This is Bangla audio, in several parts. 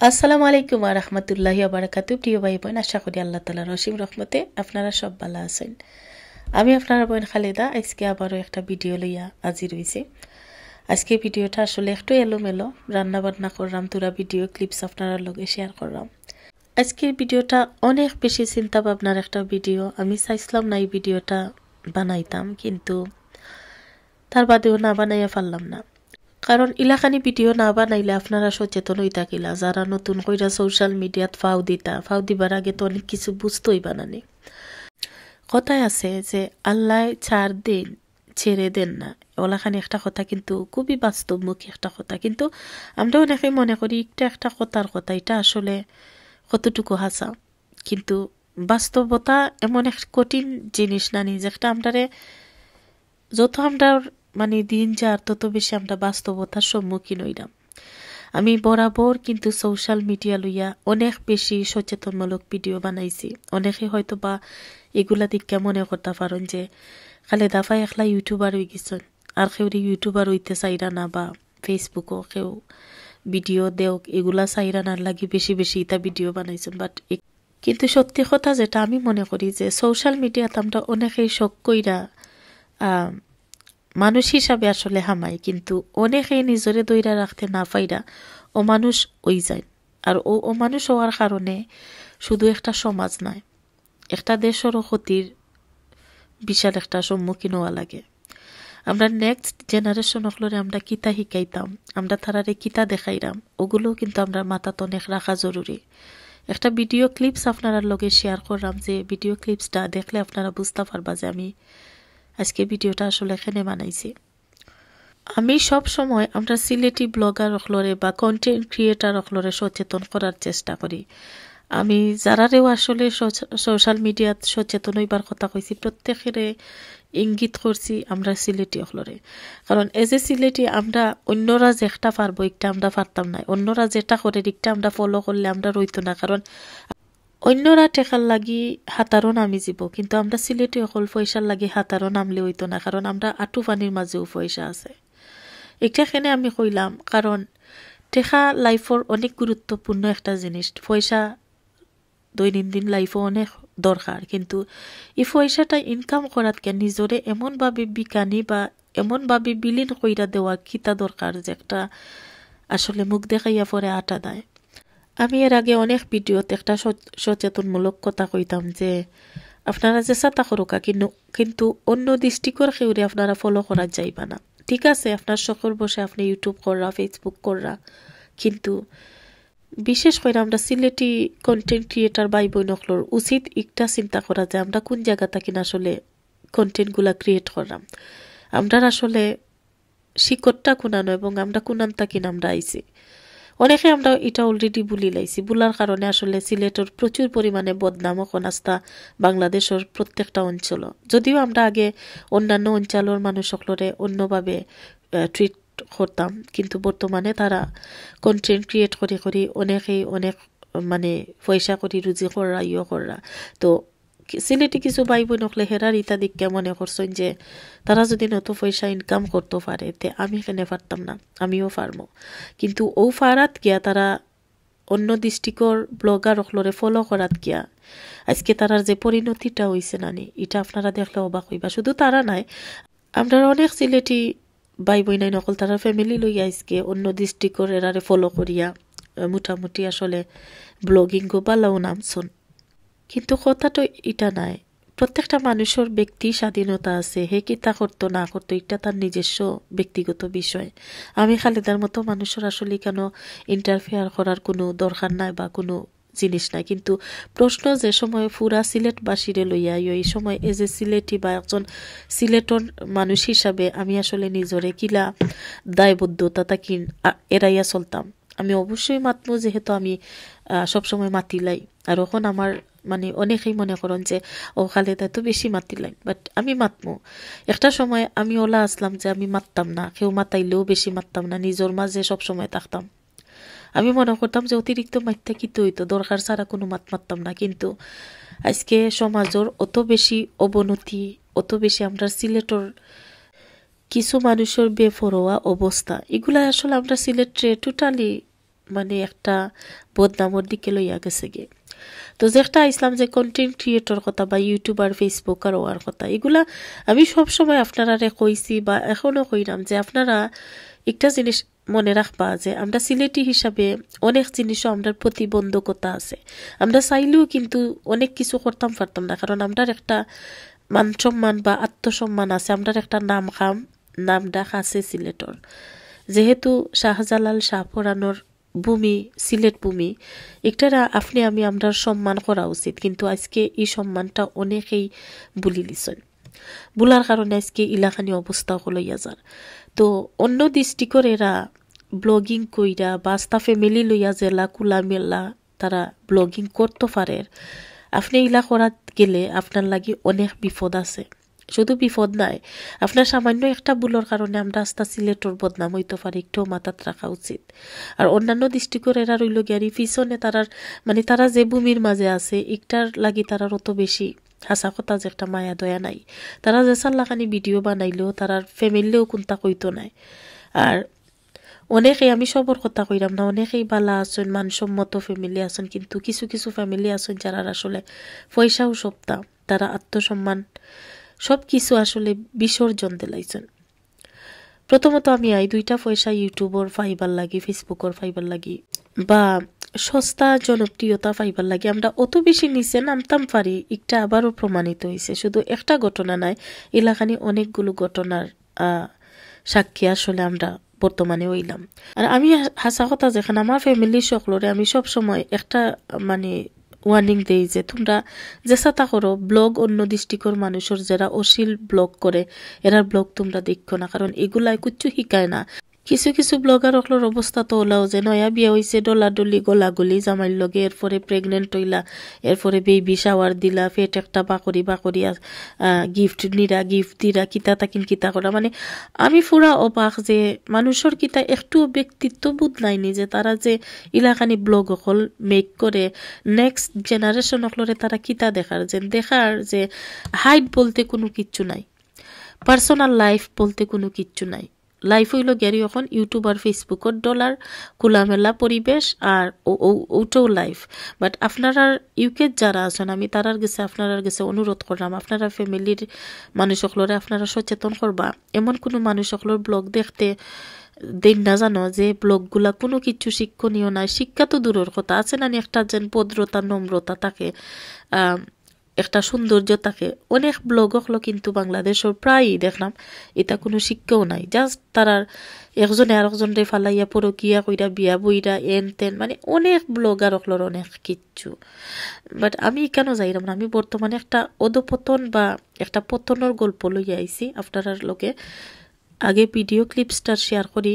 আসসালামু আলাইকুম ওয়া রাহমাতুল্লাহি ওয়া বারাকাতুহু। প্রিয় ভাই বোন, আশা করি আল্লাহ তাআলার অসীম রহমতে আপনারা সব ভালো আছেন। আমি আপনার বোন খালেদা আজকে আবারও একটা ভিডিও লইয়া হাজির হইছি। আজকে ভিডিওটা আসলে একটু এলোমেলো, রান্না বান্না করলাম, তুরা ভিডিও ক্লিপস আপনার লগে শেয়ার করলাম। আজকের ভিডিওটা অনেক বেশি চিন্তা ভাবনার একটা ভিডিও। আমি চাইছিলাম না এই ভিডিওটা বানাইতাম, কিন্তু তার বাদেও না বানাইয়া পারলাম না। কারণ ইলাখানি ভিডিও না বানাইলে আপনারা সচেতন হই থাকিলা, যারা নতুন কইরা সোশ্যাল মিডিয়াত ফাও দিবার আগে তো অনেক কিছু বুঝতেই বানানি। কথায় আছে যে আল্লাহ ছাড় দেন ছেড়ে দেন না, ওলাখানি একটা কথা কিন্তু খুবই বাস্তবমুখী একটা কথা। কিন্তু আমরা অনেকে মনে করি একটা কথার কথা, এটা আসলে কতটুকু হাসা। কিন্তু বাস্তবতা এমন এক কঠিন জিনিস নানি, যেটা আমরারে যত আমরা দিন যার তত বেশি আমরা বাস্তবতার সম্মুখীন হইলাম। আমি বরাবর কিন্তু সোশ্যাল মিডিয়া লইয়া অনেক বেশি সচেতনমূলক ভিডিও বানাইছি। অনেকে হয়তো বা এগুলা দিকে মনে করতে পারেন যে খালি দাফাই একলা ইউটিউবার হয়ে গেছেন, আর কেউ ইউটিউবার হইতে চাইরা না, বা ফেসবুকও কেউ ভিডিও দেওক এগুলা চাইরা না লাগি বেশি বেশি ইতা ভিডিও বানাইছেন। বাট কিন্তু সত্যি কথা যেটা আমি মনে করি যে সোশ্যাল মিডিয়াতে আমরা অনেকেই শখ কইরা মানুষ হিসাবে আসলে হামাই, কিন্তু অনেকেই নিজরে দইরা রাখতে না পাইরা ও মানুষ ওই যায়। আর ও মানুষ হওয়ার কারণে শুধু একটা সমাজ নয়, একটা দেশেরও ক্ষতির বিশাল একটা সম্মুখীন হওয়া লাগে। আমরা নেক্সট জেনারেশন হলরে আমরা কিতা শিকাইতাম, আমরা তারারে কিতা দেখাইরাম, ওগুলো কিন্তু আমরা মাথাত অনেক রাখা জরুরি। একটা ভিডিও ক্লিপস আপনার লগে শেয়ার করলাম, যে ভিডিও ক্লিপসটা দেখলে আপনারা বুঝতে পারবা যে আমি আজকে ভিডিওটা আসলে এখানে বানাইছি। আমি সব সময় আমরা সিলেটি ব্লগার হলরে বা কন্টেন্ট ক্রিয়েটার হলরে সচেতন করার চেষ্টা করি। আমি যারারেও আসলে সোশ্যাল মিডিয়াত সচেতন হইবার কথা কইছি, প্রত্যেকের ইঙ্গিত করছি আমরা সিলেটি হলরে। কারণ এজ এ সিলেটি আমরা অন্যরা যেটা পারবো একটা আমরা পারতাম না, অন্যরা যেটা করে একটা আমরা ফলো করলে আমরা রইতো না। কারণ অন্যরা টেকার লাগি হাতারও নামি যাব, কিন্তু আমরা সিলেটি হল পয়সার লাগি হাতারও নামলে হইতো না, কারণ আমরা আটু পানির মাঝেও পয়সা আছে। এখানে আমি কইলাম কারণ টেকা লাইফর অনেক গুরুত্বপূর্ণ একটা জিনিস। পয়সা দৈনন্দিন লাইফও অনেক দরকার, কিন্তু এই পয়সাটা ইনকাম করাতকে নিজরে এমনভাবে বিকানি বা এমনভাবে বিলীন কইরা দেওয়া কিতা দরকার, যে একটা আসলে মুখ দেখাইয়া পরে আটা দেয়। আমি এর আগে অনেক ভিডিওতে একটা সচেতনমূলক কথা কইতাম যে আপনারা যে চাতা করুকা, কিন্তু অন্য দৃষ্টিকোণ খেউরে আপনারা ফলো করা যাইবা না। ঠিক আছে, আপনার শখের বসে আপনি ইউটিউব কররা, ফেসবুক কররা, কিন্তু বিশেষ করে আমরা সিলেটি কন্টেন্ট ক্রিয়েটার ভাই বোন হলর উচিত একটা চিন্তা করা যায় আমরা কোন জায়গা থেকে আসলে কন্টেন্টগুলা ক্রিয়েট করলাম, আমরা আসলে শিকড়টা কুনানো এবং আমরা কুনানটা কিনা আমরা আইছি। অনেকে আমরা এটা অলরেডি বুলি লাইছি, বুলার কারণে আসলে সিলেটের প্রচুর পরিমাণে বদনাম এখন আস্তা বাংলাদেশের প্রত্যেকটা অঞ্চল। যদিও আমরা আগে অন্যান্য অঞ্চলের মানুষ সকলরে অন্যভাবে ট্রিট করতাম, কিন্তু বর্তমানে তারা কন্টেন্ট ক্রিয়েট করে অনেকেই অনেক পয়সা করি রুজি কররা ইয়ে কররা। তো সিলেটি কিছু ভাই বোন হলে হেরার ইত্যাদি মনে করছেন যে তারা যদি নত পয়সা ইনকাম করতে পারে তে আমি কেন পারতাম না, আমিও পারবো। কিন্তু ও ফারাত গিয়া তারা অন্য দৃষ্টিকর ব্লগার হলরে ফলো করাত গিয়া আজকে তারার যে পরিণতিটা হইছে নানি, এটা আপনারা দেখলে অবাক হইবা। শুধু তারা নাই, আমরা অনেক সিলেটি ভাই বোন নাই নকল তারা ফ্যামিলি লইয়া আজকে অন্য দৃষ্টিকর এরারে ফলো করিয়া মোটামুটি আসলে ব্লগিং গো বালাও নামছন। কিন্তু কথা তো এটা নাই, প্রত্যেকটা মানুষের ব্যক্তি স্বাধীনতা আছে, হে কিতা করতো না করতো এটা তার নিজস্ব ব্যক্তিগত বিষয়। আমি খালেদার মতো মানুষের আসলে কেন ইন্টারফেয়ার করার কোনো দরকার নাই বা কোনো জিনিস নাই। কিন্তু প্রশ্ন যে সময় পুরা সিলেটবাসীরে লইয়া এই সময় এজ এ সিলেটি বা একজন সিলেটর মানুষ হিসাবে আমি আসলে নিজরে কিলা দায়বদ্ধতা তাকে এড়াইয়া চলতাম। আমি অবশ্যই মাতমো, যেহেতু আমি সবসময় মাতিলাই। আর এখন আমার অনেকেই মনে করেন যে ও খালেদা তো বেশি মাতিলাই, বাট আমি মাতমো। একটা সময় আমি ওলা আসলাম যে আমি মাততাম না, কেউ মাতাইলেও বেশি মাততাম না, নিজের মাঝে সবসময় থাকতাম। আমি মনে করতাম যে অতিরিক্ত মাইতে কিতো হইতো, দরকার ছাড়া কোনো মাততাম না। কিন্তু আজকে সমাজের অত বেশি অবনতি, অত বেশি আমরা সিলেটর কিছু মানুষের বেফরোয়া অবস্থা, এগুলা আসলে আমরা সিলেটে টোটালি মানে একটা বদনামর দিকে লইয়া গেছে গে। তো যেটা ইসলাম যে কন্টেন্ট ক্রিয়েটর কথা বা ইউটিউবার ফেসবুকার হওয়ার কথা, এগুলা আমি সবসময় আপনারা কইছি বা এখনো কইরাম যে আপনারা একটা জিনিস মনে রাখবা যে আমরা সিলেটি হিসাবে অনেক জিনিসও আমরা প্রতিবন্ধকতা আছে। আমরা চাইলেও কিন্তু অনেক কিছু করতাম পারতাম না, কারণ আমরা একটা মান সম্মান বা আত্মসম্মান আছে, আমরা একটা নাম ডাক আছে সিলেটর। যেহেতু শাহজালাল শাহপরানোর ভূমি সিলেট ভূমি, একটা আপনি আমরা সম্মান করা উচিত, কিন্তু আজকে এই সম্মানটা অনেকেই বুলি লিছেন। বুলার কারণে আজকে ইলাকানি অবস্থা হলইয়া যার। তো অন্য ডিস্ট্রিক্টর এরা ব্লগিং কইরা বাস্তা ফ্যামিলি লইয়া জেলা কুলা মেলা তারা ব্লগিং করতে পারে, আপনি ইলা করা গেলে আপনার লাগি অনেক বিপদ আছে। শুধু বিপদ নাই, আপনার সামান্য একটা ভুলের কারণে আমরা আস্তা সিলেটর বদনাম হইতে পারি, একটু মাথাত রাখা উচিত। আর অন্যান্য ডিস্ট্রিক্টর এরা রইল গিয়ারি পিছনে তারার মানে তারা যে ভূমির মাঝে আছে একটার লাগি তারার অত বেশি হাসা কথা যে একটা মায়া দয়া নাই। তারা যে সাল্লাখানি ভিডিও বানাইলেও তারার ফ্যামিলিও কোনটা কইতো নাই। আর অনেকেই, আমি সবর কথা কইরাম না, অনেকেই বালা আছেন, মানসম্মত ফ্যামিলি আছেন, কিন্তু কিছু কিছু ফ্যামিলি আছেন যারা আসলে পয়সাও সপ্তা, তারা আত্মসম্মান সব কিছু আসলে বিসর্জন দিলাইছেন। প্রথমত আমি এই 2টা পয়সা ইউটিউবর ফাইবার লাগি, ফেসবুকর ফাইবার লাগি বা সস্তা জনপ্রিয়তা ফাইবার লাগি আমরা অত বেশি নিচে নামতাম পারি, একটা আবারও প্রমাণিত হয়েছে। শুধু একটা ঘটনা নাই, এলাকানি অনেকগুলো ঘটনার সাক্ষী আসলে আমরা বর্তমানে হইলাম। আর আমি হাসা কথা যেখানে আমার ফ্যামিলি সকলরে আমি সব সময় একটা মানে ওয়ার্নিং দেই যে তোমরা যে সাথা করো ব্লগ অন্য ডিস্ট্রিক্টর মানুষের যারা অশ্লীল ব্লগ করে এরার ব্লগ তোমরা দেখো না, কারণ এগুলাই কিচ্ছু শিখায় না। কিছু কিছু ব্লগার অকলোর অবস্থা তো ওলাও যে নয়া বিয়া হয়েছে ডলাডলি গোলাগুলি জামাইর লগে, এরপরে প্রেগনেন্ট হইলা, এরপরে বেবি শাওয়ার দিলা, ফেট একটা বাকরি গিফট নিরা, গিফট দিরা, কিতা তাকিন কিতা করা। মানে আমি পুরা অবাক যে মানুষের কিতা একটু ব্যক্তিত্ব বোধ নাইনি যে তারা যে ইলাকানি ব্লগ অকল মেক করে নেক্সট জেনারেশন অকলরে তারা কিতা দেখার যে হাইট বলতে কোনো কিচ্ছু নাই, পার্সোনাল লাইফ বলতে কোনো কিচ্ছু নাই। লাইফ হইল গ্যারি এখন ইউটিউব আর ফেসবুকর ডলার খোলামেলা পরিবেশ আর ওটাও লাইফ। বাট আপনারা ইউকে যারা আছেন আমি তারার গেছে আপনার গেছে অনুরোধ করলাম, আপনারা ফ্যামিলির মানুষ সকলরে আপনারা সচেতন করবা, এমন কোনো মানুষ সকলের ব্লগ দেখতে দেন না জানো যে ব্লগগুলা কোনো কিছু শিক্ষণীয় নাই। শিক্ষা তো দূরের কথা, আছে না একটা যেন ভদ্রতা নম্রতা থাকে, একটা সৌন্দর্য থাকে। অনেক ব্লগ হলো কিন্তু বাংলাদেশের প্রায়ই দেখলাম এটা কোনো শিক্ষাও নাই, জাস্ট তারার একজনে আর একজনরে ফালাইয়া পরকিয়া কইরা বিয়া বইরা এন তেন, মানে অনেক ব্লগার হলোর অনেক কিচ্ছু। বাট আমি কেন যাইলাম না, আমি বর্তমানে একটা অধপতন বা একটা পতনের গল্প লইয়া আইছি আপনার লোকে। আগে ভিডিও ক্লিপসটা শেয়ার করি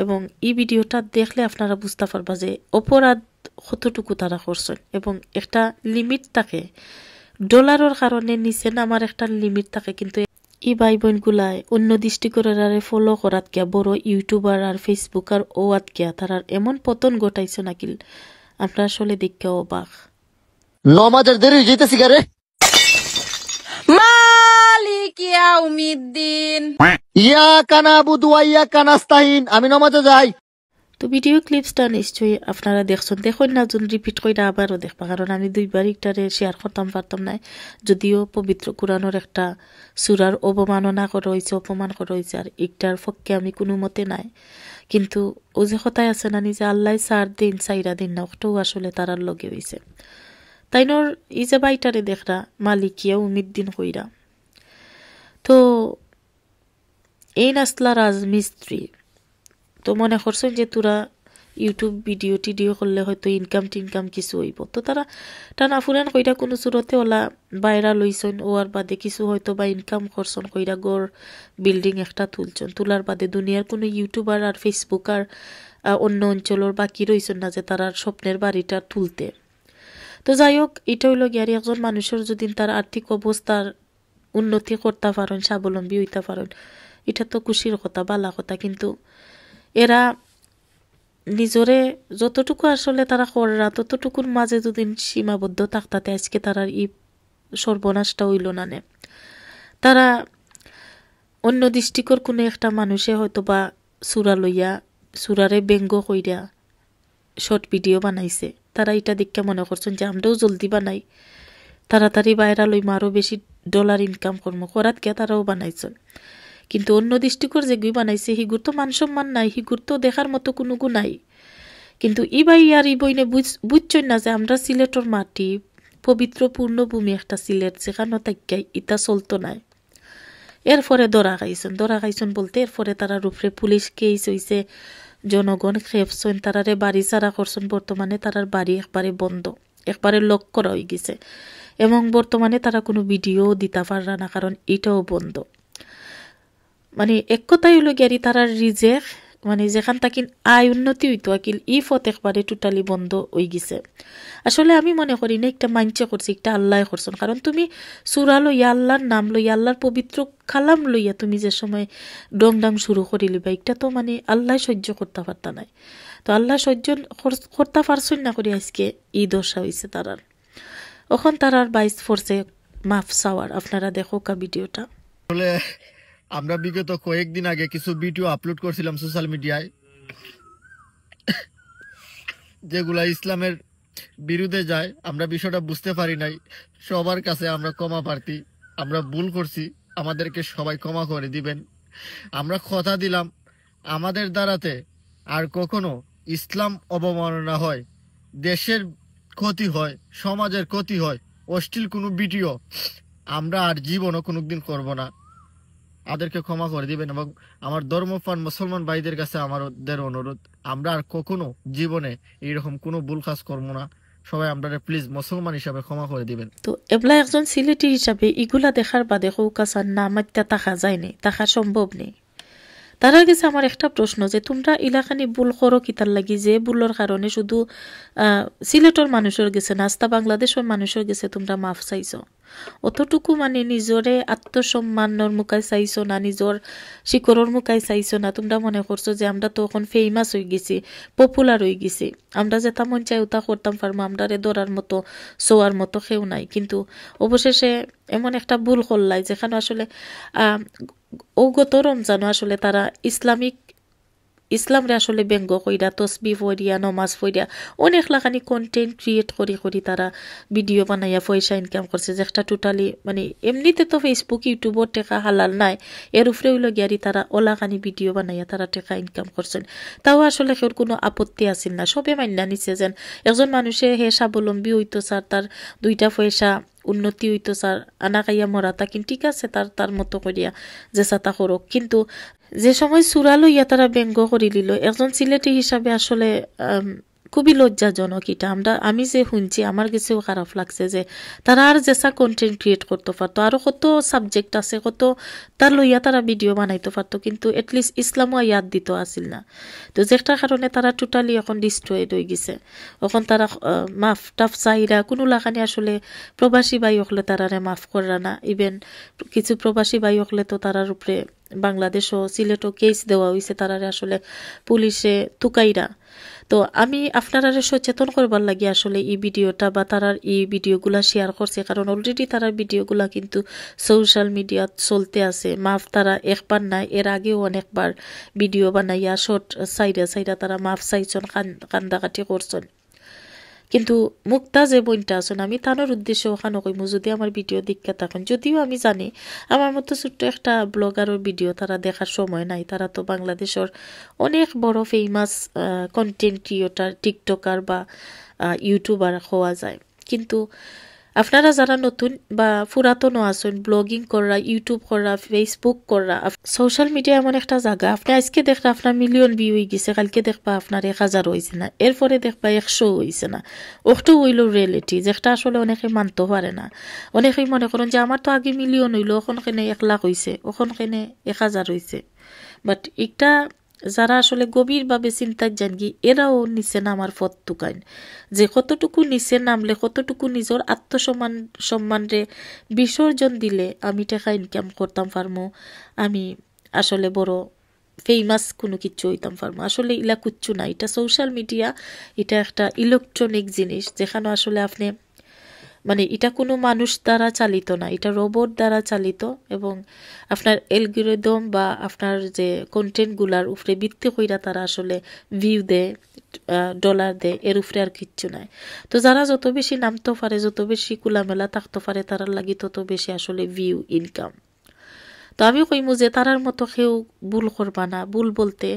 এবং এই ভিডিওটা দেখলে আপনারা বুঝতে পারবা যে অপরাধ কতটুকু তারা করছেন এবং একটা লিমিট থাকে। ডলারের কারণে নিচে নামার একটা লিমিট থাকে, কিন্তু এই ভাই বোন গুলায় অন্য দৃষ্টিকোণে ফলো করাত গিয়া বড় ইউটিউবার আর ফেসবুকার ওয়াত গিয়া তারার এমন পতন ঘটাইছে নাকি আমরা আসলে দেখে অবাক। নমাজের দেরি যেতেছি গারে মালিক ইয়াউমিদ্দিন ইয়া কানা বুদু ইয়া কানাস্তাহিন, আমি নমাজে যাই। তো ভিডিও ক্লিপসটা নিশ্চয়ই আপনারা দেখুন না, যদি রিপিট করে আবারও দেখবা, কারণ আমি 2বার একটারে শেয়ার করতাম পারতাম না। যদিও পবিত্র কোরআনের একটা সূরার অবমাননা করা হয়েছে, অপমান করা হয়েছে, আর একটার পক্ষে আমি কোনো মতে নাই, কিন্তু ও যে কথায় আছে না নিজে আল্লাহ 4 দিন 4 দিন না, ওটাও আসলে তারার লগে হয়েছে। তাই নর এই যে বাইটারে দেখরা মালিকিয়া উমিদ্দিন কইরা, তো এই নাসলা রাজমিস্ত্রি, তো মনে করছেন যে তোরা ইউটিউব ভিডিও টিডিও করলে হয়তো ইনকাম কিছু হইব, তো তারা টানা ফুরান কইরা কোনো সুরতে ওলা বাইরা লইছেন, ও আর বাদে কিছু হয়তো বা ইনকাম করছেন কইরা গড় বিল্ডিং একটা তুলছেন, তোলার বাদে দুনিয়ার কোনো ইউটিউবার আর ফেসবুক আর অন্য অঞ্চলের বাকি রইছেন না যে তারা স্বপ্নের বাড়িটা তুলতে। তো যাই হোক, এটা হইল গিয়ারি একজন মানুষের যদি তার আর্থিক অবস্থার উন্নতি করতে পারেন, স্বাবলম্বী হইতে পারেন, এটা তো খুশির কথা, বালা কথা। কিন্তু এরা নিজরে যতটুকু আসলে তারা করা ততটুকুর মাঝে যদি সীমাবদ্ধ থাকতে আজকে তারা এই সর্বনাশটা হইল না নে। তারা অন্য দৃষ্টিকর কোনো একটা মানুষে হয়তো বা সুরা লইয়া সুরারে ব্যঙ্গ কইরা শর্ট ভিডিও বানাইছে তারা এটা দেখে মনে করছেন যে আমরাও জলদি বানাই তাড়াতাড়ি ভাইরাল হইম আরও বেশি ডলার ইনকাম করবো করাত কে তারাও বানাইছেন কিন্তু অন্য দৃষ্টিকোণ যেগুলি বানাইছে হিগুর তো মান সম্মান নাই হিগুর তো দেখার মতো কোনো গু নাই কিন্তু ই ভাই আর ই বইনে বুঝছেন না যে আমরা সিলেটর মাটি পবিত্র পূর্ণভূমি একটা সিলেট যেখানে তাই ইটা চলতো নাই এরপরে ধরা খাইছেন বলতে এরপরে তারা রূপরে পুলিশ কেস হইছে জনগণ খেপছেন তারারে বাড়ি ছাড়া করছেন বর্তমানে তারার বাড়ি একবারে লক করা হয়ে গেছে এবং বর্তমানে তারা কোনো ভিডিও দিতে পাররা না কারণ এটাও বন্ধ মানে এক কথাই হলো গিয়ারি তারার রিজেক্ট মানে যেখান থাকি আয় উন্নতি হইতো আকিল ই ফত একবারে টোটালি বন্ধ হয়ে গেছে আসলে আমি মনে করি না একটা মাইনচে করছি একটা আল্লাহ করছেন কারণ তুমি সুরা লইয়া আল্লাহর নাম লইয়া আল্লাহর পবিত্র কালাম লইয়া তুমি যে সময় ডংডাং শুরু করিলি বা একটা তো মানে আল্লাহ সহ্য করতে পারতা নাই তো আল্লাহ সহ্য করতে পারছেন না করি আজকে ই দশা হয়েছে তারার ওখান তারার বাইস ফোর্সে মাফ চাওয়ার আপনারা দেখো কা ভিডিওটা আসলে আমরা বিগত কয়েকদিন আগে কিছু ভিডিও আপলোড করছিলাম সোশ্যাল মিডিয়ায় যেগুলা ইসলামের বিরুদ্ধে যায় আমরা বিষয়টা বুঝতে পারি নাই সবার কাছে আমরা ক্ষমা প্রার্থী আমরা ভুল করছি আমাদেরকে সবাই ক্ষমা করে দিবেন আমরা কথা দিলাম আমাদের দ্বারাতে আর কখনো ইসলাম অবমাননা হয় দেশের ক্ষতি হয় সমাজের ক্ষতি হয় অশ্লীল কোনো ভিডিও আমরা আর জীবনও কোনোদিন করব না আমাদেরকে ক্ষমা করে দিবেন এবং আমার ধর্মপ্রাণ মুসলমান ভাইদের কাছে আমাদের অনুরোধ আমরা আর কখনো জীবনে এইরকম কোনো ভুল কাজ করবো না সবাই আমরা প্লিজ মুসলমান হিসাবে ক্ষমা করে দিবেন তো এবলা একজন সিলেটি হিসাবে ইগুলা দেখার বাদে কৌকাসার না মাত্তা তাকা যায়নি তাকা সম্ভব নেই তার কাছে আমার একটা প্রশ্ন যে তোমরা ইলাকানি ভুল করো কিতার লাগি যে ভুলের কারণে শুধু সিলেটের মানুষের গেছে না আস্তা বাংলাদেশের মানুষের গেছে তোমরা মাফ চাইছো অতটুকু মানে নিজরে আত্মসম্মানের মুখায় চাইছো না নিজের শিকড়ের মুখায় চাইছো না তোমরা মনে করছো যে আমরা তো এখন ফেমাস হয়ে গেছি পপুলার হয়ে গেছি আমরা যেটা মন চাই ওটা করতাম পারবো আমরা ধরার মতো শোয়ার মতো কেউ নাই কিন্তু অবশেষে এমন একটা ভুল করলাই যেখানে আসলে গত রমজানও আসলে তারা ইসলামরে আসলে ব্যঙ্গ কইরা তসবি ফইরিয়া নমাজ ফইরিয়া অনেক লাখানি কন্টেন্ট ক্রিয়েট করি তারা ভিডিও বানাইয়া পয়সা ইনকাম করছে যেটা টোটালি মানে এমনিতে তো ফেসবুক ইউটিউবর টেকা হালাল নাই এর উপরে হইল গিয়ারি তারা ওলাখানি ভিডিও বানাইয়া তারা টেকা ইনকাম করছেন তাও আসলে কেউর কোনো আপত্তি আসিল না সবে মান্যা নিছে যেন একজন মানুষে হে স্বাবলম্বী হইতো স্যার তার দুইটা পয়সা উন্নতি হইতো স্যার আনা খাইয়া মরা তা কিন্তু ঠিক আছে তার মতো করিয়া যে সাতা করুক কিন্তু যে সময় সুরা লইয়া তারা ব্যঙ্গ করি লিল একজন সিলেটি হিসাবে আসলে খুবই লজ্জাজনক এটা আমি যে শুনছি আমার কাছেও খারাপ লাগছে যে তারা আর যেসা কন্টেন্ট ক্রিয়েট করতে পারতো আরো কত সাবজেক্ট আছে কত তার লইয়া তারা ভিডিও বানাইতে পারতো কিন্তু এটলিস্ট ইসলামও ইয়াদ দিত আসিল না তো যেটার কারণে তারা টোটালি এখন ডিস্ট্রয়েড হয়ে গেছে এখন তারা মাফ টাফ চাইরা কোনো লাখানি আসলে প্রবাসী ভাই হলে তারারে মাফ করা না ইভেন কিছু প্রবাসী ভাই হলে তো তারার উপরে বাংলাদেশও সিলেটও কেস দেওয়া হয়েছে তারারে আসলে পুলিশে তুকাইরা তো আমি আপনারা সচেতন করবার লাগি আসলে এই ভিডিওটা বা তারার এই ভিডিওগুলা শেয়ার করছে কারণ অলরেডি তারার ভিডিওগুলা কিন্তু সোশ্যাল মিডিয়া চলতে আছে মাফ তারা একবার নাই এর আগেও অনেকবার ভিডিও বানাইয়া শর্ট সাইডা তারা মাফ চাইছেন কান্দাকাটি করছেন কিন্তু মুক্তা যে বইনটা আছেন আমি তানোর উদ্দেশ্যে ওখানে কইমু যদি আমার ভিডিও দীক্ষা থাকেন যদিও আমি জানি আমার মতো ছোট্ট একটা ব্লগারের ভিডিও তারা দেখার সময় নাই তারা তো বাংলাদেশের অনেক বড় ফেমাস কন্টেন্ট ক্রিয়েটর টিকটকার বা ইউটিউবার হওয়া যায় কিন্তু আপনারা যারা নতুন বা পুরাতনও আছেন ব্লগিং করা ইউটিউব করা ফেসবুক করা সোশ্যাল মিডিয়া এমন একটা জায়গা আপনি আজকে দেখলে আপনার মিলিয়ন ভিউ হয়ে গেছে কালকে দেখবা আপনার 1000 হয়েছে না এরপরে দেখবা 100 হয়েছে না ওটা হইল রিয়েলিটি যেটা আসলে অনেকে মানতে পারে না অনেকেই মনে করেন যে আমার তো আগে মিলিয়ন হইল ওখান কেনে 1 লাখ হয়েছে ওখান কেনে 1000 হয়েছে বাট এটা যারা আসলে গভীরভাবে চিন্তা জানগি এরাও নিচে নামার পথ টুকাইন যে কতটুকু নিচে নামলে কতটুকু নিজের সম্মানরে বিসর্জন দিলে আমি টাকা ইনকাম করতাম পারমো আমি আসলে বড় ফেমাস কোনো কিছু হইতাম পারমো আসলে ইলা কুচ্ছু না এটা সোশ্যাল মিডিয়া এটা একটা ইলেকট্রনিক জিনিস যেখানে আসলে আপনি মানে এটা কোনো মানুষ দ্বারা চালিত না, এটা রোবট দ্বারা চালিত এবং আপনার অ্যালগরিদম বা আপনার যে কন্টেন্টগুলার উপরে ভিত্তি কইরা তারা আসলে ভিউ দেয়, ডলার দেয়, এর উপরে আর কিচ্ছু নাই। তো যারা যত বেশি নামতে পারে, যত বেশি খোলামেলা থাকতে পারে, তারার লাগি তত বেশি আসলে ভিউ ইনকাম। তো আমি কইমু যে তারার মতো কেউ ভুল করবা না। ভুল বলতে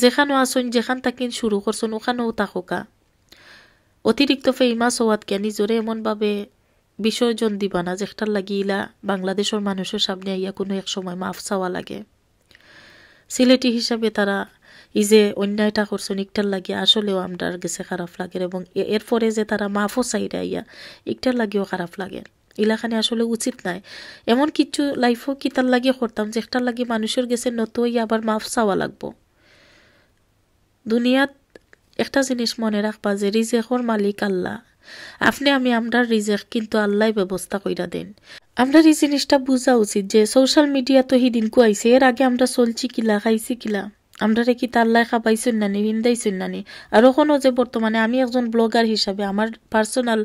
যেখানেও আসুন, যেখান থেকে শুরু করছেন ওখানেও থাকুকা। অতিরিক্ত ফেমাস হওয়াত কে নিজরে এমনভাবে বিসর্জন দিবা না যেটার লাগি ইলা বাংলাদেশের মানুষের সামনে আইয়া কোনো এক সময় মাফ চাওয়া লাগে। সিলেটি হিসাবে তারা এই যে অন্যায়টা করছেন একটার লাগিয়ে আসলেও আমরার গেছে খারাপ লাগে, এবং এরপরে যে তারা মাফও চাইরা আইয়া একটার লাগিয়েও খারাপ লাগে। ইলাখানে আসলে উচিত নাই। এমন কিছু লাইফও কিতার লাগিয়ে করতাম যেটার লাগে মানুষের গেছে নত হইয়া আবার মাফ চাওয়া লাগবো। দুনিয়াত একটা জিনিস মনে রাখবা যে রিজেকর মালিক আল্লাহ। আপনি আমি আমরার রিজেক কিন্তু আল্লাহ ব্যবস্থা কইরা দেন। আমরা এই জিনিসটা বুঝা উচিত যে সোশ্যাল মিডিয়া তো হিদিনকু আইছে, এর আগে আমরা চলছি কিলা, খাইছি কিলা, আমরা কি তাল্লাই খাবাইছেন নানি, হিন্দাইছেন নানি। আর ওখানেও যে বর্তমানে আমি একজন ব্লগার হিসাবে আমার পার্সোনাল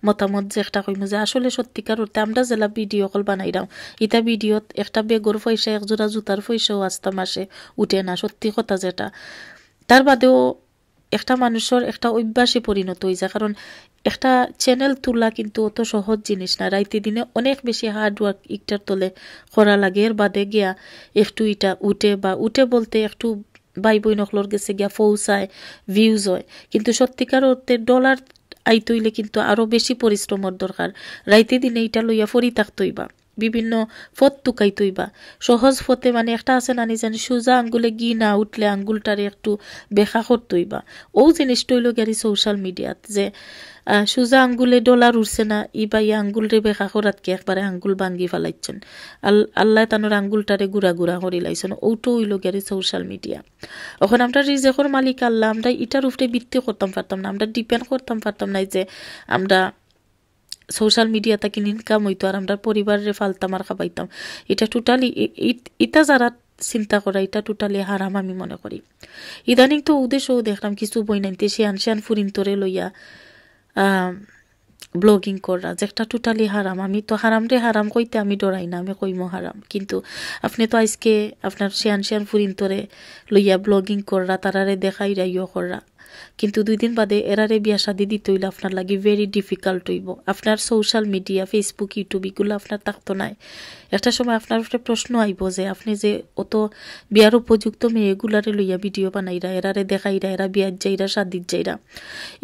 মতামত যে একটা কইম যে আসলে সত্যিকার অর্থে আমরা জেলা ভিডিও কল বানাইরাম, ইটা ভিডিওত একটা বেগর পয়সা, একজোড়া জুতার পয়সাও আস্তা মাসে উঠে না, সত্যি কথা যেটা। তার বাদেও একটা মানুষের একটা অভ্যাসে পরিণত হয়ে যায়, কারণ একটা চ্যানেল তোলা কিন্তু অত সহজ জিনিস না। রাইতে দিনে অনেক বেশি হার্ড ওয়ার্ক ইটার তলে করা লাগে। এর বাদে গিয়া একটু ইটা উঠে বা উঠে বলতে একটু ভাই বই নকলর গেছে গিয়া পৌঁছায়, ভিউজ হয়, কিন্তু সত্যিকার অর্থে ডলার আইতে হইলে কিন্তু আরো বেশি পরিশ্রমের দরকার। রাইতে দিনে ইটা লইয়া ফরি থাকতইবা, বিভিন্ন ফত টুকাইতইবা। সহজ ফতে মানে একটা আছে না জানি সোজা আঙ্গুলে গি না উঠলে আঙ্গুলটারে একটু বেখা করতইবা। ও জিনিসটা হইল গেরি সোশ্যাল মিডিয়াত যে সোজা আঙ্গুলে ডলার উঠছে না, ইবা ই আঙ্গুলরে বেখা করাতকে একবারে আঙ্গুল ভাঙ্গি ফেলাইছেন, আল্লাহ তানোর আঙ্গুলটারে গুড়া গুড়া করি লাইছেন। ওটো হইল গেরি সোশ্যাল মিডিয়া। এখন আমরা রিজেকর মালিক আল্লাহ, আমরা ইটার উপরে ভিত্তি করতাম পারতাম না, আমরা ডিপেন্ড করতাম পারতাম না যে আমরা সোশ্যাল মিডিয়া থেকে ইনকাম হইতো আর আমরা পরিবারের ফালতাম আর খাবাইতাম। এটা টোটালি ইটা যারা চিন্তা করা এটা টোটালি হারাম আমি মনে করি। ইদানিং তো উদ্দেশ্যও দেখলাম কিছু বই নাইতে শিয়ান শিয়ান ফুরিন্তরে লইয়া ব্লগিং করা, যেটা টোটালি হারাম। আমি তো হারাম রে হারাম কইতে আমি ডরাই না, আমি কইমো হারাম। কিন্তু আপনি তো আজকে আপনার শিয়ান শিয়ান ফুরিন্তরে লইয়া ব্লগিং করা, তারারে দেখাই রাইও করা, কিন্তু 2 দিন বাদে এরারে বিয়া শাদি দিতে হইলে আপনার লাগে ভেরি ডিফিকাল্ট হইব। আপনার সোশ্যাল মিডিয়া ফেসবুক ইউটিউব এগুলো আপনার থাকতো নাই। একটা সময় আপনার উপরে প্রশ্ন আইব যে আপনি যে অত বিয়ার উপযুক্ত মেয়েগুলারে লইয়া ভিডিও বানাইরা, এরারে দেখাইরা, এরা বিয়ার যাইরা, শাদির যাইরা,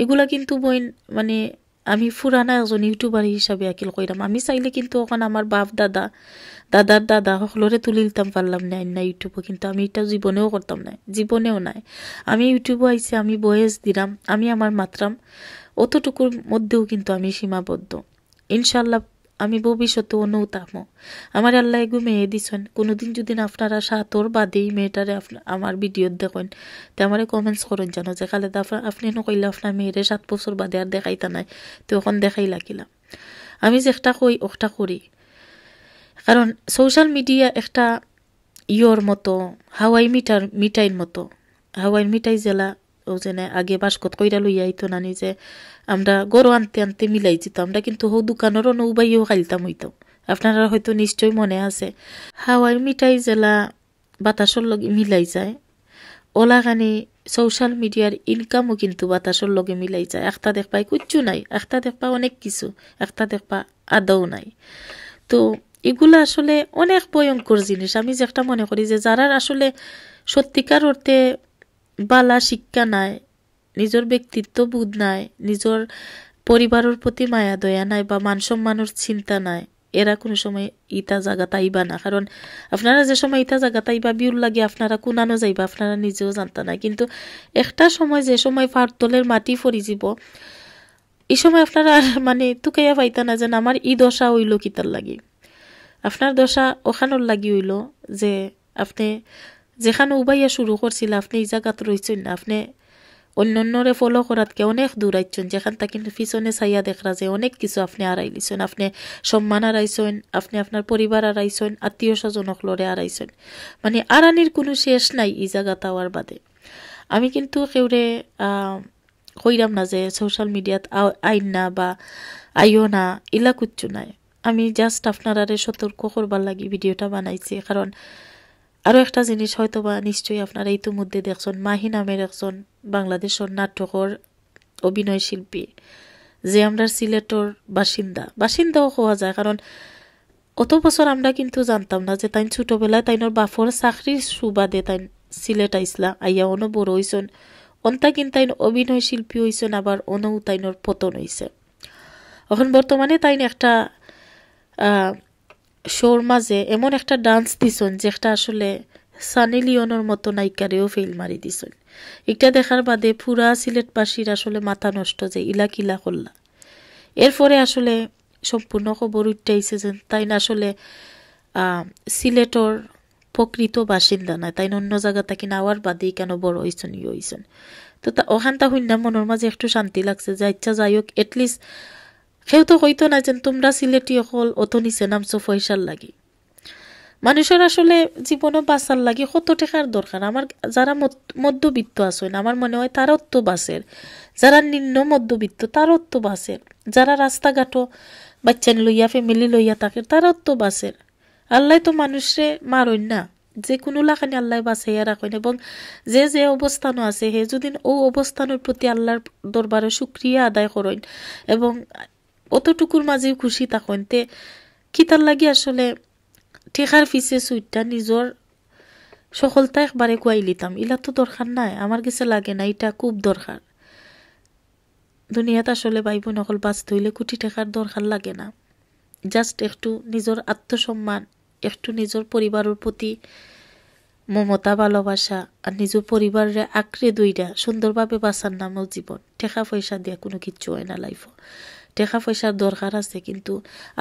এগুলা কিন্তু বই মানে আমি ফুরানা একজন ইউটিউবার হিসাবে আকিল কইরাম। আমি চাইলে কিন্তু ওখানে আমার বাপ দাদার দাদা সকলরে তুলি দিতাম পারলাম না ইউটিউবে, কিন্তু আমি এটা জীবনেও করতাম না, জীবনেও নাই। আমি ইউটিউবে আইসি, আমি বয়েস দিলাম, আমি আমার মাত্রাম, অতটুকুর মধ্যেও কিন্তু আমি সীমাবদ্ধ। ইনশাল্লাহ আমি ভবিষ্যতে অন্যও থাকবো। আমার আল্লাহ এগু মেয়ে দিছেন, কোনোদিন যদি আপনারা সাতর বাদেই মেয়েটারে আমার ভিডিও দেখেন তো আমার কমেন্টস করেন জানো যে খালেদা আপনি নকইলে আপনার মেয়েরে 7 বছর বাদে আর দেখাইতা নাই, তো ওখান দেখাই লাগিলাম। আমি যেটা কই ওটা করি, কারণ সোশ্যাল মিডিয়া একটা ইয়র মতো হাওয়াই মিঠাইর মতো। হাওয়াই মিঠাই জেলা ও যেনে আগে বাসকত কইরা লইয়া আইতো নানি যে আমরা গরু আনতে আনতে মিলাই যেত, আমরা কিন্তু হো দোকানেরও নৌবাইও খাইতাম হইতো। আপনারা হয়তো নিশ্চয় মনে আছে। হাওয়াই মিঠাই জেলা বাতাসর লগে মিলাই যায়, ওলাখানি সোশ্যাল মিডিয়ার ইনকামও কিন্তু বাতাসর লগে মিলাই যায়। একটা দেখবা কিচ্ছু নাই, একটা দেখবা অনেক কিছু, একটা দেখবা আদৌ নাই। তো এগুলা আসলে অনেক ভয়ঙ্কর জিনিস। আমি যেটা মনে করি যে যারা আসলে সত্যিকার অর্থে বালা শিক্ষা নাই, নিজের ব্যক্তিত্ব বোধ নাই, নিজের পরিবারের প্রতি মায়া দয়া নাই বা মান সম্মানের চিন্তা নাই, এরা কোনো সময় ইটা জায়গা তাইবা না। কারণ আপনারা যে সময় ইটা জায়গা তাইবা বিউর লাগে আপনারা কোনানো যাইবা আপনারা নিজেও জানতা না, কিন্তু একটা সময় যে সময় ফাটতলের মাটি ফরি যাব, এই সময় আপনারা মানে তুকাইয়া পাইতা না যেন আমার ই দশা হইল কিতার লাগি। আপনার দশা ওখানোর লাগি হইল যে আপনি যেখানে উবাইয়া শুরু করছিল আপনি এই জায়গাত রয়েছেন না, আপনি অন্যরে ফলো করাতকে অনেক দূর আইছেন, যেখান থেকে পিছনে চাইয়া দেখরা যে অনেক কিছু আপনি আড়াইলিছেন। আপনি সম্মান আড়াইছেন, আপনি আপনার পরিবার আড়াইছেন, আত্মীয় স্বজনক লড়ে আড়াইছেন, মানে আড়ানির কোনো শেষ নাই এই জায়গা তাওয়ার বাদে। আমি কিন্তু কেউরে কইরাম না যে সোশ্যাল মিডিয়াত আইন না বা আইও না, ইলা কুচ্ছু নাই। আমি জাস্ট আপনারারে সতর্ক করবার লাগি ভিডিওটা বানাইছি। কারণ আরও একটা জিনিস হয়তো বা নিশ্চয়ই আপনারা ইতিমধ্যে দেখছেন, মাহি নামের একজন বাংলাদেশের নাটকর অভিনয় শিল্পী, যে আমরা সিলেটর বাসিন্দাও হওয়া যায়। কারণ অত বছর আমরা কিন্তু জানতাম না যে তাই ছোটবেলায় তাইনোর বাফর চাকরির সুবাদে তাই সিলেট আইসলা, আইয়া অন বড় হইছেন, অন্তা কিন্তু তাইন অভিনয় শিল্পী হইছেন, আবার অনও তাইনোর পতন হইছে। এখন বর্তমানে তাইন একটা শোর মাঝে এমন একটা ডান্স দিছন যেটা আসলে সানি লিওনের মতো নায়িকারেও ফেল মারি দিছন। এটা দেখার বাদে পুরা সিলেটবাসীর আসলে মাথা নষ্ট যে ইলা কিলা করলা। এরপরে আসলে সম্পূর্ণ খবর উঠাইছে যে তাই না আসলে সিলেটর প্রকৃত বাসিন্দা নয়, তাই অন্য জায়গা থেকে নেওয়ার বাদেই কেন বড় হয়েছেন হয়েছেন। তো ওখানটা হইনা মনের মাঝে একটু শান্তি লাগছে যে ইচ্ছা যাই হোক, এটলিস্ট কেউ তো হইতো না যে তোমরা সিলেটি হল অত নিচে নামছো পয়সার লাগি। মানুষের আসলে জীবনে বাঁচার লাগে কত টাকার দরকার। আমার যারা মধ্যবিত্ত আছেন আমার মনে হয় তারও তো বাসের, যারা নিম্ন মধ্যবিত্ত তারও তো বাসের, যারা রাস্তাঘাটও বাচ্চা লইয়া ফ্যামিলি লইয়া থাকে তারও তো বাসের। আল্লাহ তো মানুষরে মারইন না, যে কোনো লাখানি আল্লাহ বাঁচাইয়া রাখেন। এবং যে যে অবস্থানও আছে হে যদি ও অবস্থানের প্রতি আল্লাহর দরবারে শুক্রিয়া আদায় করেন এবং অতটুকুর মাঝেও খুশি থাকেন, তে কিতার লাগি আসলে ঠেকার ফিসে সুইটটা নিজের সকলটা একবারে কুয়াই লিতাম। ইলা তো দরকার নাই, আমার কাছে লাগে না, এটা খুব দরকার। দুনিয়াতে আসলে বাইব নকল বাঁচতে হইলে কোটি টাকার দরকার লাগে না। জাস্ট একটু নিজের আত্মসম্মান, একটু নিজের পরিবারের প্রতি মমতা ভালোবাসা আর নিজের পরিবারে আঁকড়ে দইরা সুন্দরভাবে বাঁচার নামও জীবন। টাকা পয়সা দিয়ে কোনো কিচ্ছু হয় না লাইফ। টাকা পয়সার দরকার আছে, কিন্তু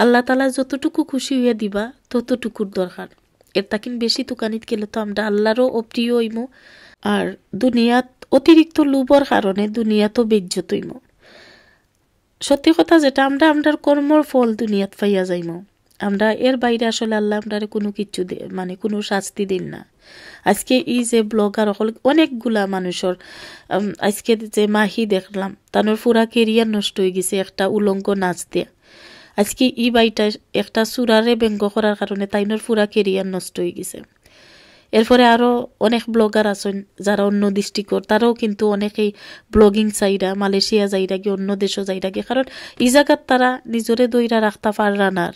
আল্লাহ তালা যতটুকু খুশি হইয়া দিবা ততটুকুর দরকার। এর তাকিন বেশি তুকানিত গেলে তো আমরা আল্লাহরও অপ্রিয় হইমু, আর দুনিয়াত অতিরিক্ত লোভর কারণে দুনিয়াতও বেজ্জত হইমু। সত্যি কথা যেটা আমরা আমরার কর্মর ফল দুনিয়াত পাইয়া যাইমু। আমরা এর বাইরে আসলে আল্লাহ আমরারে কোনো কিচ্ছু মানে কোনো শাস্তি দিন না। আজকে এই যে ব্লগার হল অনেকগুলা মানুষের, আজকে যে মাহি দেখলাম তার পুরা কেরিয়ার নষ্ট হয়ে গেছে একটা উলঙ্গ নাচ দিয়ে। আজকে ই বাইটা একটা সুরারে ব্যঙ্গ করার কারণে তাইনোর পুরা কেরিয়ার নষ্ট হয়ে গেছে। এরপরে আরো অনেক ব্লগার আছেন যারা অন্য ডিস্ট্রিক্টর, তারাও কিন্তু অনেকেই ব্লগিং চাইরা মালয়েশিয়া যাইরা গিয়ে অন্য দেশও যাইরা গিয়ে, কারণ এই জায়গার তারা নিজরে দইরা রাখতা পাররানার।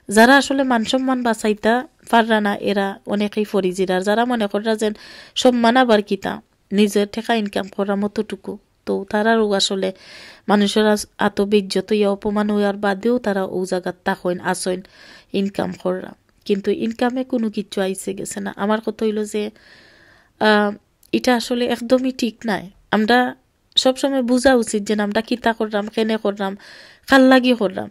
যারা আসলে মান সম্মান বাঁচাইতা পাররানা এরা অনেকেই ফরিজিরার, যারা মনে করা যেন সম্মান আবার কিতা নিজের ঠেকা ইনকাম করার মতোটুকু, তো তারাও আসলে মানুষের এত বেজ্জত ইয়া অপমান হওয়ার বাদেও তারা ও জায়গার তাকইন আসইন ইনকাম করা, কিন্তু ইনকামে কোনো কিছু আইসে গেছে না। আমার কথা হইল যে এটা আসলে একদমই ঠিক নাই। আমরা সবসময় বোঝা উচিত যে আমরা কিতা করলাম, কেনে করলাম, কাল লাগি করলাম।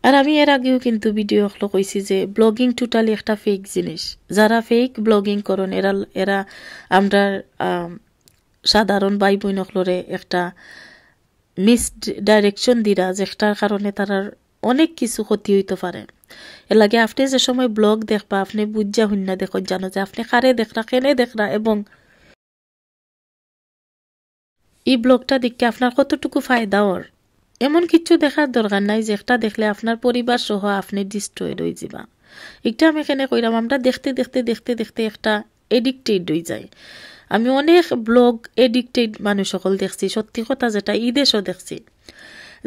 আর আমি এর আগেও কিন্তু ভিডিও হলো কইছি যে ব্লগিং টোটালি একটা ফেক জিনিস। যারা ফেক ব্লগিং করেন এরা আমরা সাধারণ ভাই বোন হলরে একটা মিস ডাইরেকশন দিরা, যেটার কারণে তারার অনেক কিছু ক্ষতি হইতে পারে। এর লাগে আপনি যে সময় ব্লগ দেখবা আপনি বুঝা হুন্না দেখুন, জানো যে আপনি কারে দেখরা, কেনে দেখরা, এবং এই ব্লগটা দেখে আপনার কতটুকু ফায়দা ওর। এমন কিছু দেখার দরকার নাই যেটা দেখলে আপনার পরিবার সহ আপনি ডিস্ট্রয়েড হয়ে যাবা। এটা আমি এখানে কইরাম, আমরা দেখতে দেখতে দেখতে দেখতে একটা এডিক্টেড হয়ে যায়। আমি অনেক ব্লগ এডিক্টেড মানুষ সকল দেখছি, সত্যি কথা যেটা এই দেশও দেখছি,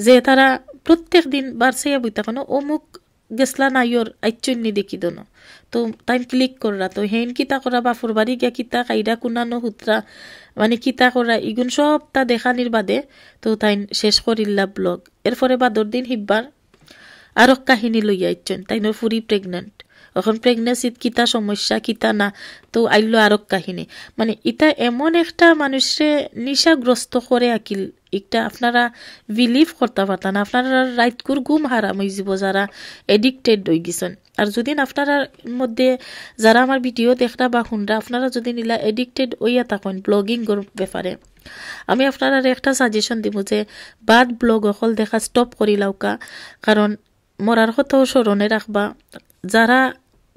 যে তারা প্রত্যেক দিন বাড়ছে বইতা কোনো অমুক গেছলা নাইর আইচন্নি দেখি দোনো, তো তাই ক্লিক করা, তো হেন কিতা করা বাফুর বাড়ি গিয়া কিতা কাইরা কুনানো হুতরা মানে কিতা করা ইগুন সব তা দেখানির বাদে তো তাই শেষ করিল্লা ব্লগ। এরপরে বাদর দিন হিব্বার আরো কাহিনী লইয়া ইচ্ছেন তাইনোর ফুরি প্রেগনেন্ট, এখন প্রেগনেন্সিত কিতা সমস্যা কিতা না, তো আইলো আরো কাহিনী। মানে এটা এমন একটা মানুষে নিশাগ্রস্ত করে আকিল, একটা আপনারা বিলিভ করতে পারতেন না। আপনারা রাইট করে ঘুম হারাম হয়ে যাব যারা এডিক্টেড হয়ে গেছেন। আর যদি আপনারা মধ্যে যারা আমার ভিডিও দেখরা বা শুনরা আপনারা যদি নিলা এডিক্টেড হইয়া থাকেন ব্লগিং ব্যাপারে, আমি আপনারা একটা সাজেশন দিব যে বাদ ব্লগ অকল দেখা স্টপ করি লাউকা। কারণ মরার কথাও স্মরণে রাখবা, যারা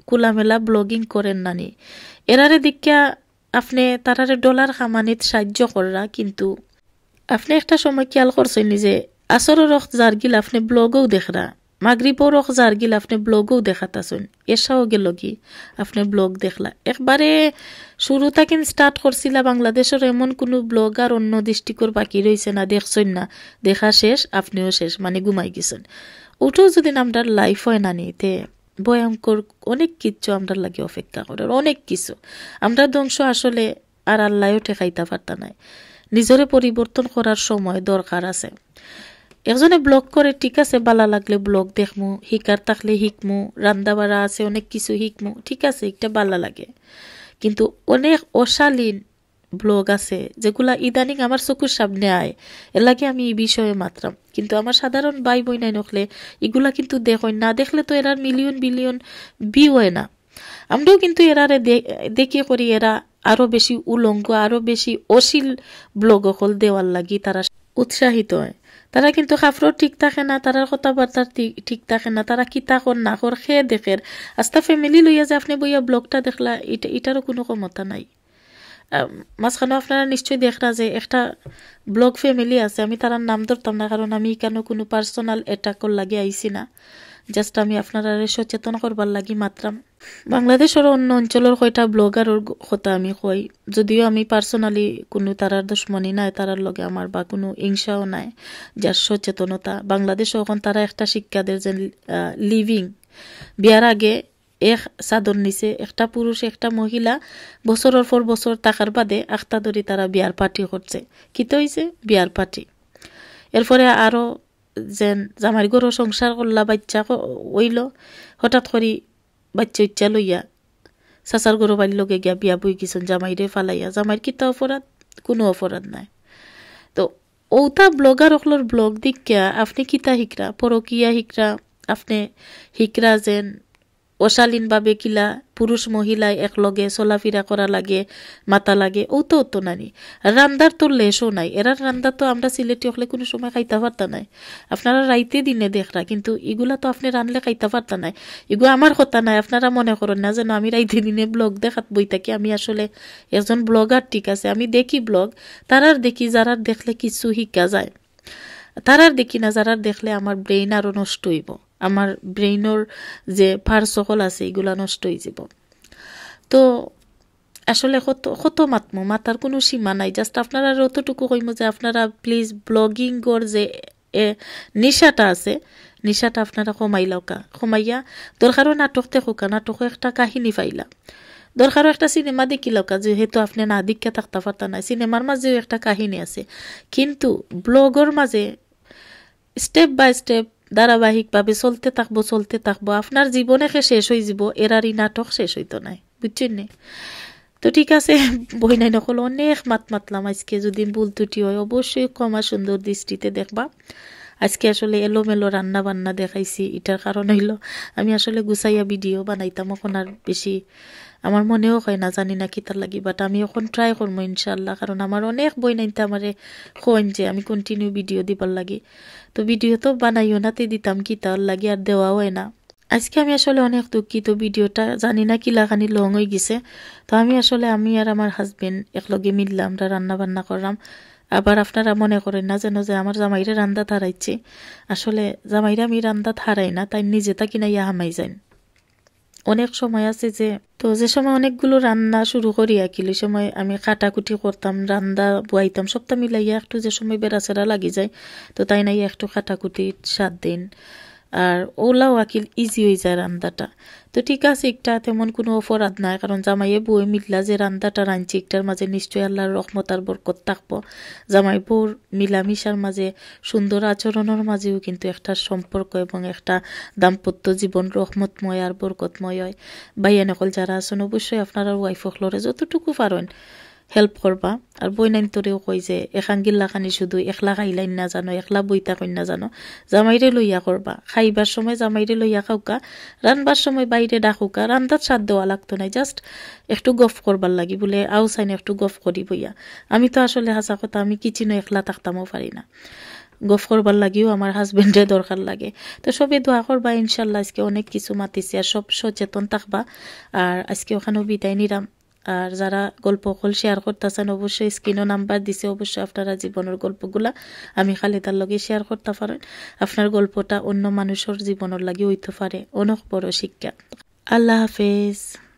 খোলামেলা ব্লগিং করেন নানি এরারে দিকা আপনি তারারে ডলার কামানিত সাহায্য কররা, কিন্তু আপনি একটা সময় খেয়াল করছেন যে আসরের রক্ত জারগিল আপনি ব্লগও দেখরা, মাগরিবও রক্ত জারগিল আপনি ব্লগও দেখাতাছেন, এসাও গেল কি আপনি ব্লগ দেখলা। একবারে শুরু থেকে স্টার্ট করছিলা বাংলাদেশের এমন কোনো ব্লগ আর অন্য দৃষ্টিকর বাকি রয়েছে না, দেখছেন না, দেখা শেষ আপনিও শেষ, মানে ঘুমাই গেছেন। ওটাও যদি আমরা লাইফ হয় না নিতে ভয়ঙ্কর অনেক কিছু আমরা লাগে অপেক্ষা করার, অনেক কিছু আমরা ধ্বংস আসলে আর আল্লাহও ঠেকাইতে পারতা নাই। নিজরে পরিবর্তন করার সময় দরকার আছে। একজনে ব্লগ করে ঠিক আছে, ভালো লাগলে ব্লগ দেখমু, শিকার থাকলে শিখমু, রান্না বাড়া আছে অনেক কিছু শিখমু, ঠিক আছে, এটা ভালো লাগে। কিন্তু অনেক অশালীন ব্লগ আছে যেগুলা ইদানিং আমার চকুর সামনে আয়, এর লাগে আমি এই বিষয়ে মাত্রাম। কিন্তু আমার সাধারণ ভাই বই নাই নকলে এগুলা কিন্তু দেখই না, দেখলে তো এরার মিলিয়ন বিলিয়ন ভিউ হয় না। আমরাও কিন্তু এরারে দেখে করি এরা আরো বেশি উলঙ্গ, আরো বেশি অশ্লীল ব্লগ হল দেওয়ার লাগি তারা উৎসাহিত হয়। তারা কিন্তু কাপড় ঠিক থাকে না, তারার কথাবার্তা ঠিক থাকে না, তারা কিতা কর না কর খেয়ে দেখের। আস্তা ফ্যামিলি লইয়া যে আপনি বইয়া ব্লগটা দেখলা, এটারও কোনো ক্ষমতা নাই। মাঝখানে আপনারা নিশ্চয়ই দেখরা যে একটা ব্লগ ফ্যামিলি আছে, আমি তার নাম ধরতাম না কারণ আমি কেন কোনো পার্সোনাল অ্যাটাকর লাগে আইছি না, জাস্ট আমি আপনারা সচেতন করবার লাগি মাত্রাম। বাংলাদেশের অন্য অঞ্চলের কয়টা ব্লগারের কথা আমি কই, যদিও আমি পার্সোনালি কোনো তারার দুশ্মনী নাই, তারার লগে আমার বা কোনো হিংসাও নাই, যার সচেতনতা। বাংলাদেশে এখন তারা একটা শিক্ষা দেয় যে লিভিং বিয়ার আগে এক চাদর নিচে একটা পুরুষ একটা মহিলা বছরের পর বছর থাকার বাদে আখতা ধরি তারা বিয়ার পার্টি করছে। কিতো হয়েছে বিয়ার পার্টি। এরপরে আরো যেন জামাই গরো সংসার করলা, বাচ্চা হইল, হঠাৎ করি বাচ্চা ইচ্ছা লইয়া চাচার গরো বাড়ির লগে গিয়া বিয়া বই গেছেন জামাইরে ফালাইয়া। জামাইর কিতা অপরাধ? কোনো অপরাধ নাই। তো ওটা ব্লগার অকলোর ব্লগ দিকা আপনি কিতা শিকরা, পরকিয়া শিকরা, আপনি শিকরা যেন অশালীন ভাবে কিলা পুরুষ মহিলায় একলগে চলাফেরা করা লাগে, মাতা লাগে, ও তো নানি। রান্দার তো লেশও নাই, এরা রান্দার তো আমরা সিলেটি হলে কোনো সময় খাইতে পারতা নাই। আপনারা রাইতে দিনে দেখরা, কিন্তু এগুলা তো আপনি রানলে খাইতে পারতা নাই। এগুলো আমার কথা নাই, আপনারা মনে করেন না যেন আমি রাইতে দিনে ব্লগ দেখাত বই থাকি। আমি আসলে একজন ব্লগার, ঠিক আছে, আমি দেখি ব্লগ, তারার দেখি যারার দেখলে কিছু শিকা যায়, তারার দেখি না যারার দেখলে আমার ব্রেইন আরো নষ্ট হইব, আমার ব্রেইনের যে পার সকল আছে এগুলা নষ্ট হয়ে যাব। তো আসলে কত মাতার কোনো সীমা নাই। জাস্ট আপনারা অতটুকু কইম যে আপনারা প্লিজ ব্লগিং গর যে নিশাটা আছে, নিশাটা আপনারা কমাইয়া দরকারও নাটক দেখোকা, নাটকও একটা কাহিনী পাইলা, দরকারও একটা সিনেমা দেখিলাকা, যেহেতু আপনি না দীক্ষা থাকতে পারতা না, সিনেমার মাঝেও একটা কাহিনী আছে, কিন্তু ব্লগর মাঝে স্টেপ বাই স্টেপ ধারাবাহিকভাবে চলতে থাকবো, আপনার জীবনে শেষ হয়ে যাব, এরারই নাটক শেষ হইতো নাই, বুঝছেন নি? তো ঠিক আছে, বই নাই নকল অনেক মাতলাম আজকে, যদি ভুল ত্রুটি হয় অবশ্যই ক্ষমা সুন্দর দৃষ্টিতে দেখবা। আজকে আসলে এলোমেলো রান্না বান্না দেখাইছি, এটার কারণ হইল আমি আসলে গুছাইয়া ভিডিও বানাইতাম, এখন আর বেশি আমার মনেও হয় না, জানি না কি তার লাগি, বাট আমি এখন ট্রাই করবো ইনশাল্লাহ, কারণ আমার অনেক বই নাইতে আমারে খোন যে আমি কন্টিনিউ ভিডিও দিবার লাগি। তো ভিডিও তো বানাইও না, তে দিতাম কি তার লাগি, আর দেওয়া হয় না। আজকে আমি আসলে অনেক দুঃখিত, ভিডিওটা জানি না কি লাগানি লং হয়ে গেছে। তো আমি আর আমার হাজবেন্ড একলগে মিললাম, আমরা রান্না বান্না করলাম। আবার আপনারা মনে করেন না যেন যে আমার জামাইরে রান্দা থারাইছে, আসলে জামাইরে আমি রান্দা থারাই না, তাই নিজে তা কিনা ইয়া হামাই যান। অনেক সময় আছে যে সময় অনেকগুলো রান্না শুরু করি আকিল, ওই সময় আমি কাটাকুটি করতাম, রান্না বুয়াইতাম, সবটা মিলাইয়া একটু যে সময় বেড়াচেরা লাগি যায়, তো তাই নাই একটু কাটাকুটি 7 দিন, আর ওলাও আকিল ইজি হয়ে যায় রান্নাটা। তো ঠিক আছে, একটা তেমন কোনো অপরাধ নাই, কারণ জামাইয়ে বউয়ে মিললা যে রান্নাটা রাঁধছি, একটার মাঝে নিশ্চয়ই আল্লাহর রহমত আর বরকত থাকবো। জামাই বউর মিলামিশার মাঝে, সুন্দর আচরণের মাঝেও কিন্তু একটা সম্পর্ক এবং একটা দাম্পত্য জীবন রহমতময় আর বরকতময় হয়। ভাইয়া নকল যারা আছেন অবশ্যই আপনারা ওয়াইফ হলরে যতটুকু পারেন হেল্প করবা। আর বই নাইন তোরেও কই যে এখাঙ্গিল্লা খানি শুধু একলা খাইলাইন না জানো, একলা বইতা কইন না জানো, জামাইরে লইয়া করবা। খাইবার সময় জামাইরে লইয়া খাওকা, রানবার সময় বাইরে ডাকুকা, রান্দার স্বাদ দেওয়া লাগতো না, জাস্ট একটু গফ করবার লাগি, বলে আও চাইন একটু গফ করি বইয়া। আমি তো আসলে হাসা কথা, আমি কিচিনও একলা থাকতামও পারি না, গফ করবার লাগিও আমার হাজবেন্ডে দরকার লাগে। তো সবে দোয়া করবা ইনশাল্লাহ। আজকে অনেক কিছু মাতিছি, আর সব সচেতন থাকবা। আর আজকে ওখানেও বিদায় নিলাম, আর যারা গল্প কল শেয়ার করতেছেন অবশ্যই স্ক্রিনও নাম্বার দিছে, অবশ্যই আপনারা জীবনের গল্পগুলা আমি খালিদার লগে শেয়ার করতে পারেন। আপনার গল্পটা অন্য মানুষের জীবনের লাগি হইতে পারে অনেক বড় শিক্ষা। আল্লাহ হাফেজ।